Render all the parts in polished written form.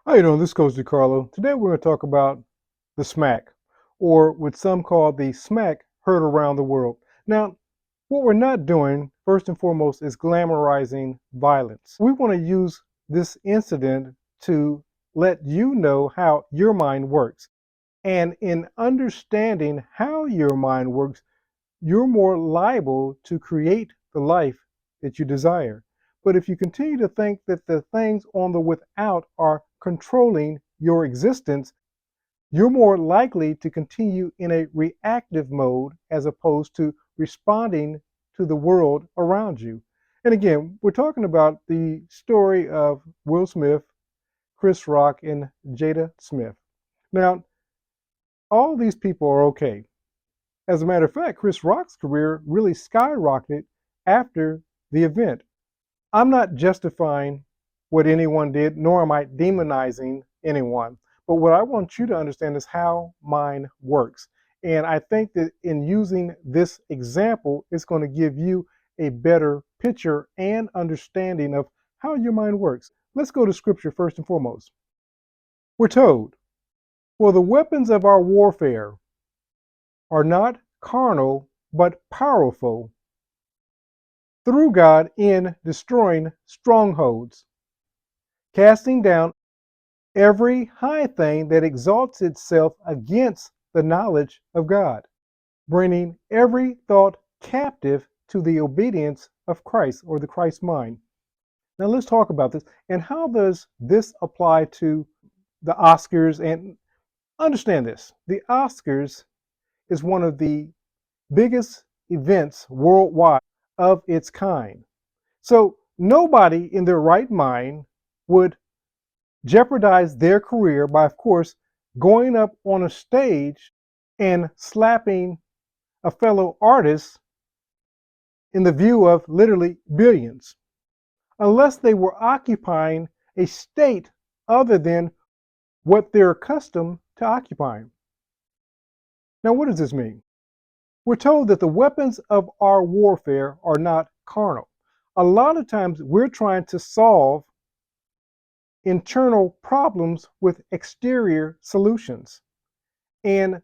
How you doing? This is Coach DeCarlo. Today we're going to talk about the smack, or what some call the smack heard around the world. Now, what we're not doing, first and foremost, is glamorizing violence. We want to use this incident to let you know how your mind works. And in understanding how your mind works, you're more liable to create the life that you desire. But if you continue to think that the things on the without are controlling your existence, you're more likely to continue in a reactive mode as opposed to responding to the world around you. And again, we're talking about the story of Will Smith, Chris Rock, and Jada Smith. Now, all these people are okay. As a matter of fact, Chris Rock's career really skyrocketed after the event. I'm not justifying what anyone did, nor am I demonizing anyone. But what I want you to understand is how mind works. And I think that in using this example, it's going to give you a better picture and understanding of how your mind works. Let's go to scripture first and foremost. We're told, for the weapons of our warfare are not carnal, but powerful through God in destroying strongholds, casting down every high thing that exalts itself against the knowledge of God, bringing every thought captive to the obedience of Christ, or the Christ mind. Now let's talk about this. And how does this apply to the Oscars? And understand this, the Oscars is one of the biggest events worldwide of its kind. So nobody in their right mind would jeopardize their career by, of course, going up on a stage and slapping a fellow artist in the view of literally billions, unless they were occupying a state other than what they're accustomed to occupying. Now, what does this mean? We're told that the weapons of our warfare are not carnal. A lot of times we're trying to solve internal problems with exterior solutions, and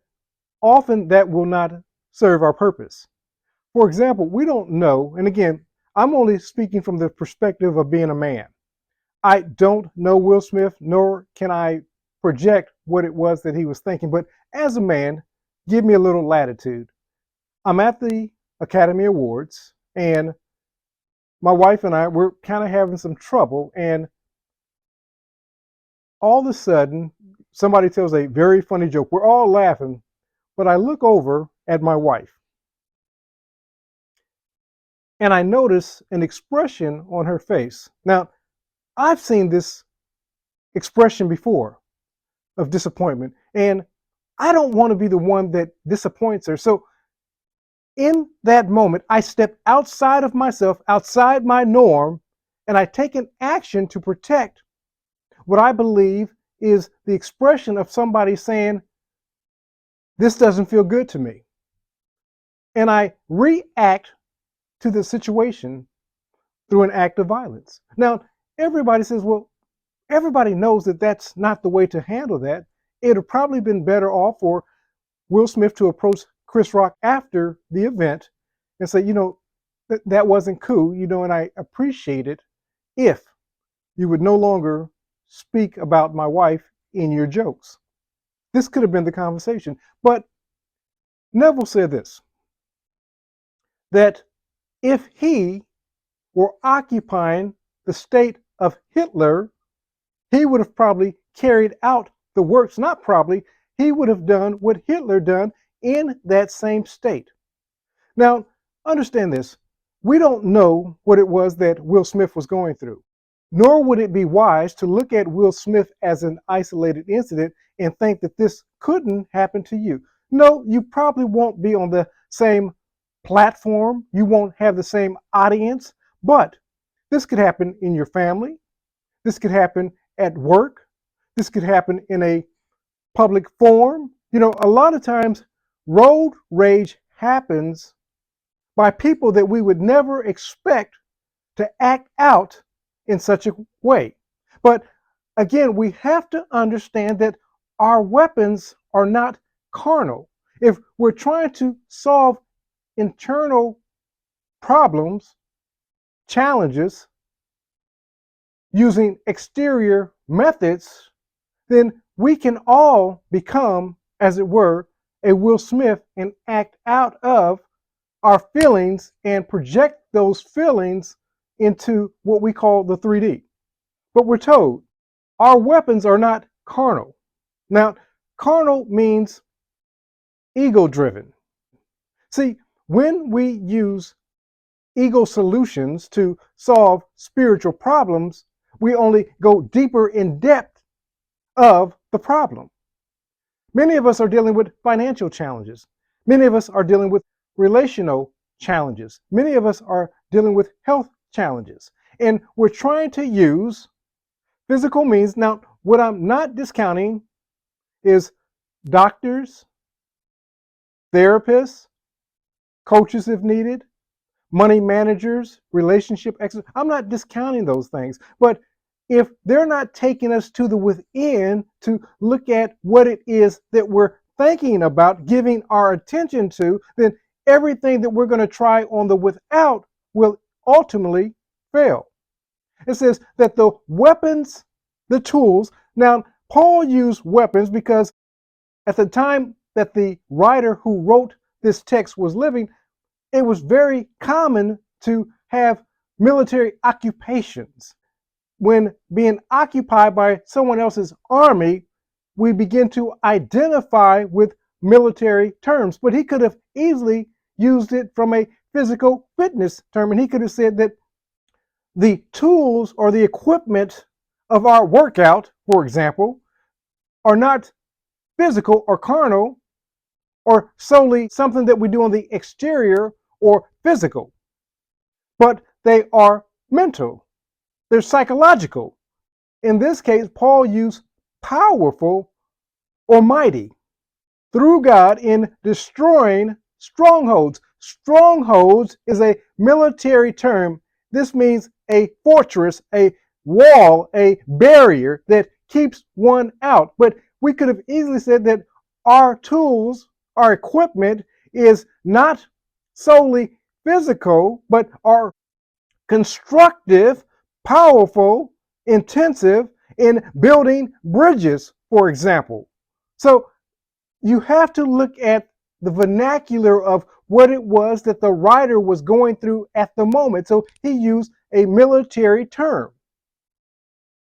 often that will not serve our purpose. For example, we don't know, and again, I'm only speaking from the perspective of being a man. I don't know Will Smith, nor can I project what it was that he was thinking, but as a man, give me a little latitude. I'm at the Academy Awards, and my wife and I, we're kind of having some trouble, and all of a sudden, somebody tells a very funny joke. We're all laughing, but I look over at my wife and I notice an expression on her face. Now, I've seen this expression before of disappointment, and I don't want to be the one that disappoints her. So, in that moment, I step outside of myself, outside my norm, and I take an action to protect what I believe is the expression of somebody saying, this doesn't feel good to me. And I react to the situation through an act of violence. Now, everybody says, well, everybody knows that that's not the way to handle that. It would have probably been better off for Will Smith to approach Chris Rock after the event and say, that wasn't cool, and I appreciate it if you would no longer speak about my wife in your jokes. This could have been the conversation. But Neville said this, that if he were occupying the state of Hitler, he would have probably carried out the works, not probably, he would have done what Hitler done in that same state. Now, understand this. We don't know what it was that Will Smith was going through, nor would it be wise to look at Will Smith as an isolated incident and think that this couldn't happen to you. No, you probably won't be on the same platform. You won't have the same audience, but this could happen in your family. This could happen at work. This could happen in a public forum. A lot of times road rage happens by people that we would never expect to act out in such a way. But Again, we have to understand that our weapons are not carnal. If we're trying to solve internal problems, challenges, using exterior methods, then we can all become, as it were, a Will Smith and act out of our feelings and project those feelings into what we call the 3D. But we're told our weapons are not carnal. Now, carnal means ego driven. See, when we use ego solutions to solve spiritual problems, we only go deeper in depth of the problem. Many of us are dealing with financial challenges. Many of us are dealing with relational challenges. Many of us are dealing with health challenges. And we're trying to use physical means. Now, what I'm not discounting is doctors, therapists, coaches if needed, money managers, relationship experts. I'm not discounting those things. But if they're not taking us to the within to look at what it is that we're thinking about, giving our attention to, then everything that we're going to try on the without will ultimately fail. It says that the weapons, the tools, now Paul used weapons because at the time that the writer who wrote this text was living, it was very common to have military occupations. When being occupied by someone else's army, we begin to identify with military terms. But he could have easily used it from a physical fitness term, and he could have said that the tools or the equipment of our workout, for example, are not physical or carnal or solely something that we do on the exterior or physical, but they are mental, they're psychological. In this case, Paul used powerful or mighty through God in destroying strongholds. Strongholds is a military term. This means a fortress, a wall, a barrier that keeps one out. But we could have easily said that our tools, our equipment is not solely physical, but are constructive, powerful, intensive in building bridges, for example. So you have to look at the vernacular of what it was that the writer was going through at the moment. So he used a military term.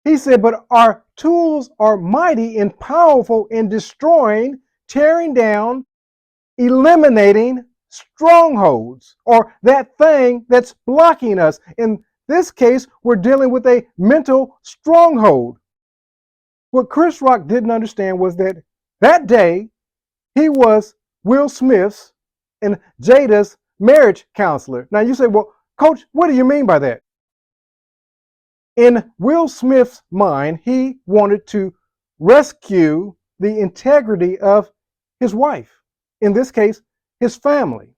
He said, but our tools are mighty and powerful in destroying, tearing down, eliminating strongholds or that thing that's blocking us. In this case, we're dealing with a mental stronghold. What Chris Rock didn't understand was that day he was Will Smith's and Jada's marriage counselor. Now you say, well, Coach, what do you mean by that? In Will Smith's mind, he wanted to rescue the integrity of his wife, in this case, his family.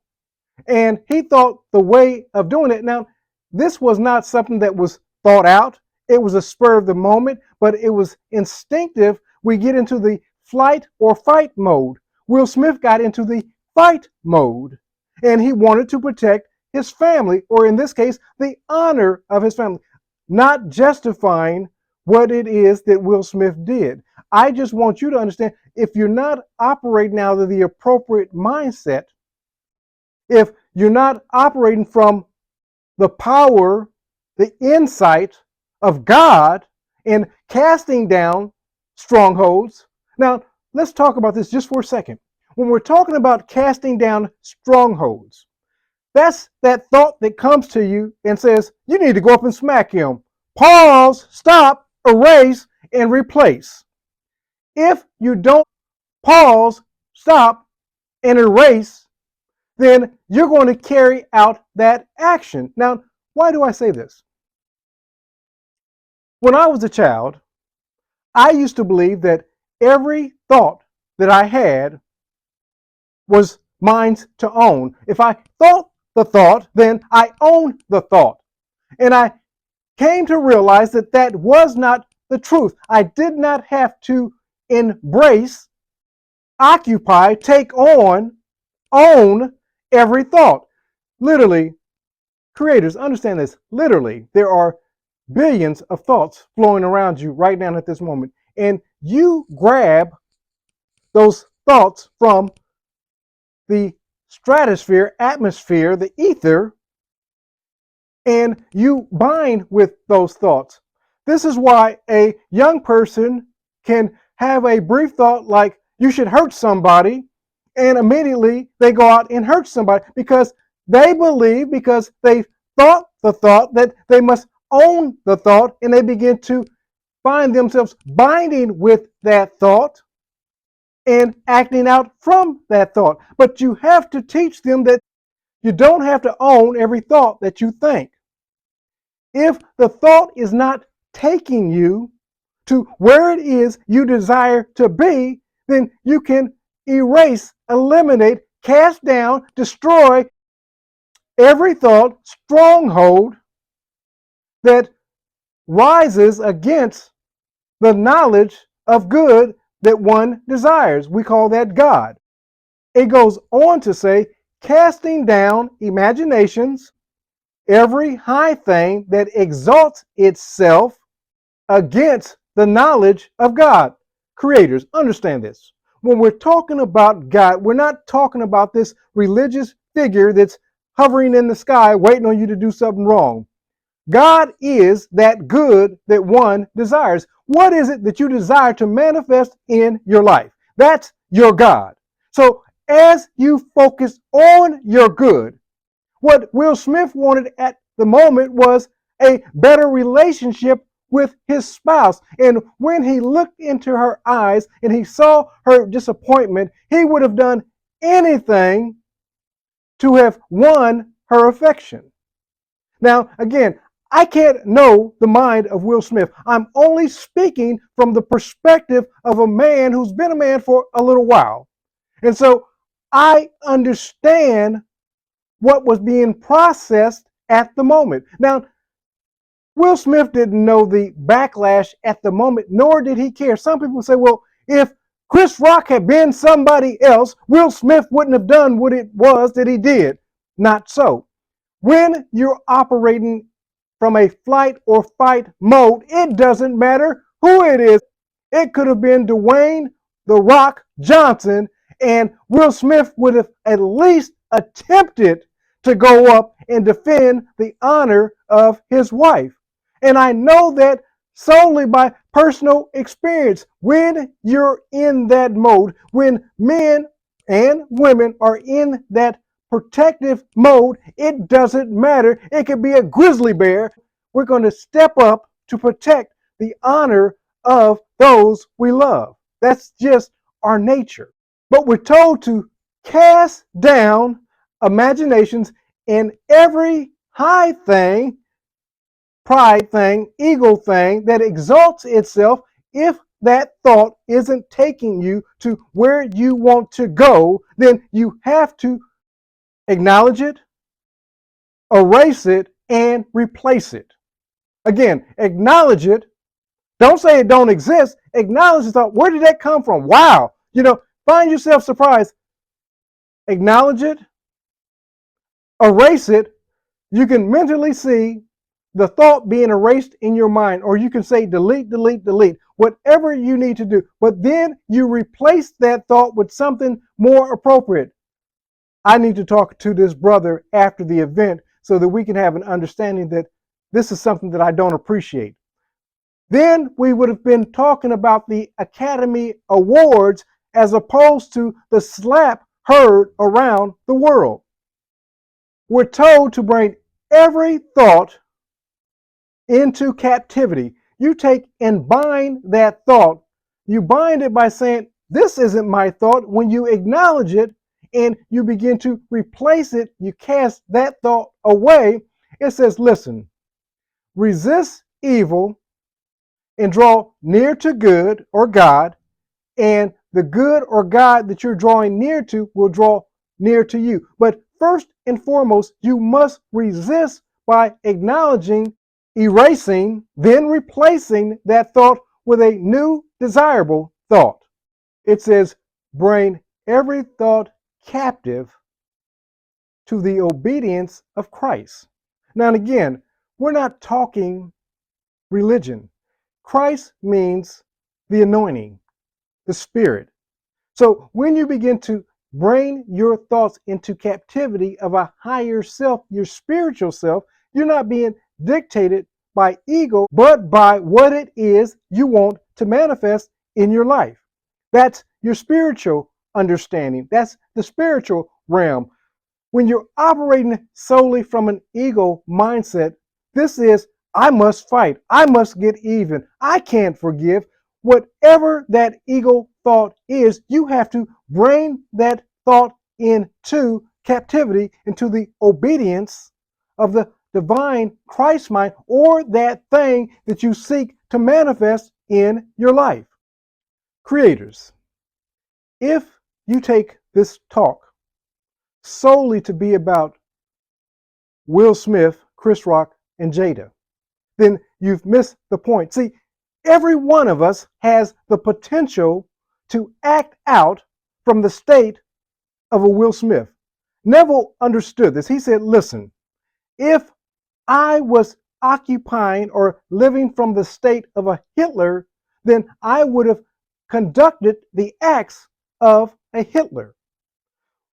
And he thought the way of doing it, now, this was not something that was thought out. It was a spur of the moment, but it was instinctive. We get into the flight or fight mode. Will Smith got into the fight mode, and he wanted to protect his family, or in this case, the honor of his family, not justifying what it is that Will Smith did. I just want you to understand, if you're not operating out of the appropriate mindset, if you're not operating from the power, the insight of God in casting down strongholds. Now, let's talk about this just for a second. When we're talking about casting down strongholds, that's that thought that comes to you and says, you need to go up and smack him. Pause, stop, erase, and replace. If you don't pause, stop, and erase, then you're going to carry out that action. Now, why do I say this? When I was a child, I used to believe that every thought that I had was mine to own. If I thought the thought, then I owned the thought. And I came to realize that that was not the truth. I did not have to embrace, occupy, take on, own every thought. Literally, creators, understand this. Literally, there are billions of thoughts flowing around you right now at this moment. And you grab those thoughts from the stratosphere, atmosphere, the ether, and you bind with those thoughts. This is why a young person can have a brief thought like, you should hurt somebody, and immediately they go out and hurt somebody because they believe, because they thought the thought, that they must own the thought, and they begin to find themselves binding with that thought and acting out from that thought. But you have to teach them that you don't have to own every thought that you think. If the thought is not taking you to where it is you desire to be, then you can erase, eliminate, cast down, destroy every thought, stronghold that rises against the knowledge of good that one desires. We call that God. It goes on to say, casting down imaginations, every high thing that exalts itself against the knowledge of God. Creators, understand this. When we're talking about God, we're not talking about this religious figure that's hovering in the sky waiting on you to do something wrong. God is that good that one desires. What is it that you desire to manifest in your life? That's your God. So as you focus on your good, what Will Smith wanted at the moment was a better relationship with his spouse. And when he looked into her eyes and he saw her disappointment, he would have done anything to have won her affection. Now, again, I can't know the mind of Will Smith. I'm only speaking from the perspective of a man who's been a man for a little while. And so I understand what was being processed at the moment. Now, Will Smith didn't know the backlash at the moment, nor did he care. Some people say, well, if Chris Rock had been somebody else, Will Smith wouldn't have done what it was that he did. Not so. When you're operating from a flight or fight mode, it doesn't matter who it is. It could have been Dwayne "The Rock" Johnson, and Will Smith would have at least attempted to go up and defend the honor of his wife. And I know that solely by personal experience. When you're in that mode, when men and women are in that protective mode, it doesn't matter. It could be a grizzly bear. We're going to step up to protect the honor of those we love. That's just our nature. But we're told to cast down imaginations and every high thing, pride thing, ego thing that exalts itself. If that thought isn't taking you to where you want to go, then you have to acknowledge it, erase it, and replace it. Again, acknowledge it. Don't say it don't exist. Acknowledge the thought. Where did that come from? Wow. Find yourself surprised. Acknowledge it, erase it. You can mentally see the thought being erased in your mind, or you can say delete, delete, delete, whatever you need to do. But then you replace that thought with something more appropriate. I need to talk to this brother after the event so that we can have an understanding that this is something that I don't appreciate. Then we would have been talking about the Academy Awards as opposed to the slap heard around the world. We're told to bring every thought into captivity. You take and bind that thought. You bind it by saying, this isn't my thought. When you acknowledge it and you begin to replace it, you cast that thought away. It says, listen, resist evil and draw near to good or God, and the good or God that you're drawing near to will draw near to you. But first and foremost, you must resist by acknowledging erasing, then replacing that thought with a new desirable thought. It says, bring every thought captive to the obedience of Christ. Now, and again, we're not talking religion. Christ means the anointing, the Spirit. So when you begin to bring your thoughts into captivity of a higher self, your spiritual self, you're not being dictated by ego, but by what it is you want to manifest in your life. That's your spiritual understanding. That's the spiritual realm. When you're operating solely from an ego mindset, this is, I must fight. I must get even. I can't forgive. Whatever that ego thought is, you have to bring that thought into captivity, into the obedience of the divine Christ mind, or that thing that you seek to manifest in your life. Creators, if you take this talk solely to be about Will Smith, Chris Rock, and Jada, then you've missed the point. See, every one of us has the potential to act out from the state of a Will Smith. Neville understood this. He said, listen, if I was occupying or living from the state of a Hitler, then I would have conducted the acts of a Hitler.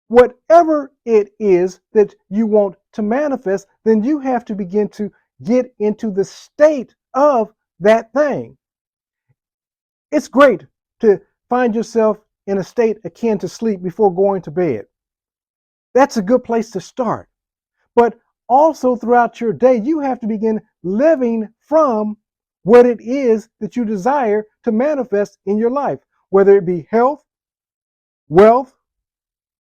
Whatever it is that you want to manifest, then you have to begin to get into the state of that thing. It's great to find yourself in a state akin to sleep before going to bed. That's a good place to start. But also throughout your day, you have to begin living from what it is that you desire to manifest in your life, whether it be health, wealth,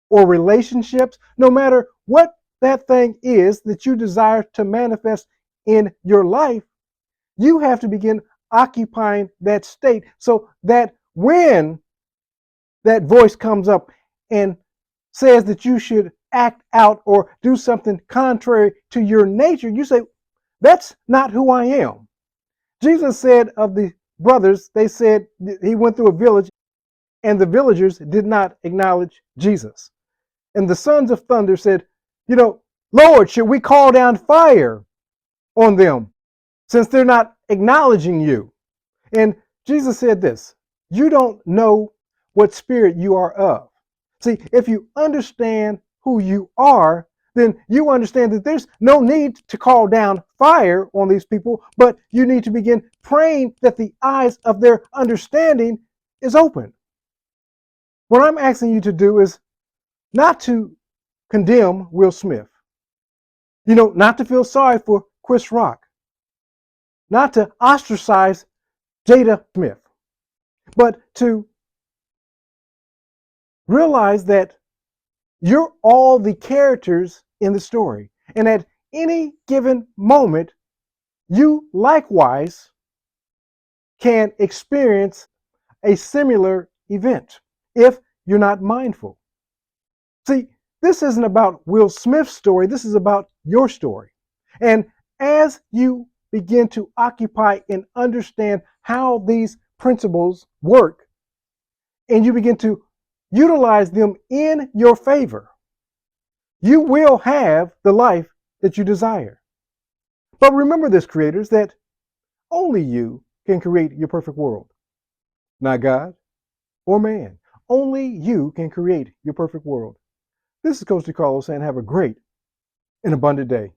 or relationships. No matter what that thing is that you desire to manifest in your life, you have to begin occupying that state so that when that voice comes up and says that you should act out or do something contrary to your nature, you say, that's not who I am. Jesus said of the brothers, they said he went through a village and the villagers did not acknowledge Jesus. And the sons of thunder said, Lord, should we call down fire on them since they're not acknowledging you? And Jesus said this, you don't know what spirit you are of. See, if you understand who you are, then you understand that there's no need to call down fire on these people, but you need to begin praying that the eyes of their understanding is open. What I'm asking you to do is not to condemn Will Smith, not to feel sorry for Chris Rock, not to ostracize Jada Smith, but to realize that you're all the characters in the story. And at any given moment, you likewise can experience a similar event if you're not mindful. See, this isn't about Will Smith's story. This is about your story. And as you begin to occupy and understand how these principles work, and you begin to utilize them in your favor, you will have the life that you desire. But remember this, creators, that only you can create your perfect world. Not God or man. Only you can create your perfect world. This is Coach DeCarlo saying have a great and abundant day.